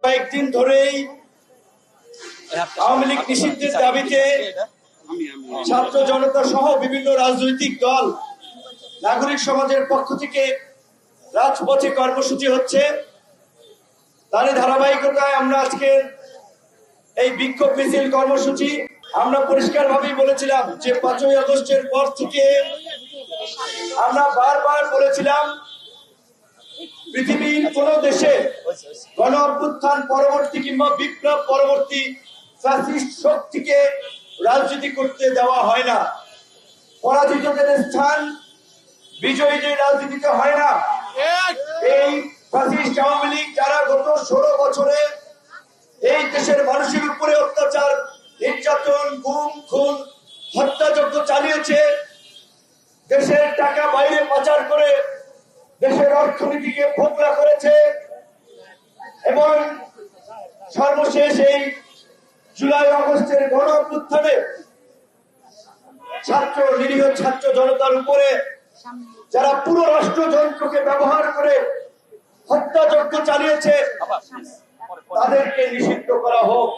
কয়েকদিন ধরেই আওয়ামী লীগ নিষিদ্ধের দাবিতে ছাত্র জনতা সহ বিভিন্ন রাজনৈতিক দল নাগরিক সমাজের পক্ষ থেকে রাজপথে কর্মসূচি হচ্ছে। তারই ধারাবাহিকতায় আমরা আজকে এই বিক্ষোভ মিছিল কর্মসূচি আমরা পরিষ্কারভাবেই বলেছিলাম যে 5ই আগস্টের পর থেকে আমরা বারবার বলেছিলাম পৃথিবীর কোন দেশে গণ অভ্যুত্থান পরবর্তী কিংবা বিপ্লব পরবর্তী ফ্যাসিস্ট শক্তিকে রাজনীতি করতে দেওয়া হয় না। পরাজিতদের স্থান বিজয়ীদের রাজনীতিতে হয় না। এই ফ্যাসিস্ট আওয়ামী লীগ যারা গত 16 বছরে এই দেশের মানুষের উপরে অত্যাচার, নির্যাতন, গুম, খুন, হত্যাযজ্ঞ চালিয়েছে, দেশের টাকা বাইরে পাচার করে দেশের অর্থনীতিকে ফোকলা করেছে এবং সর্বশেষ এই জুলাই আগস্টের গণ অভ্যুত্থানে নিরীহ ছাত্র জনতার উপরে যারা পুরো রাষ্ট্রযন্ত্রকে ব্যবহার করে হত্যাযজ্ঞ চালিয়েছে তাদেরকে নিষিদ্ধ করা হোক।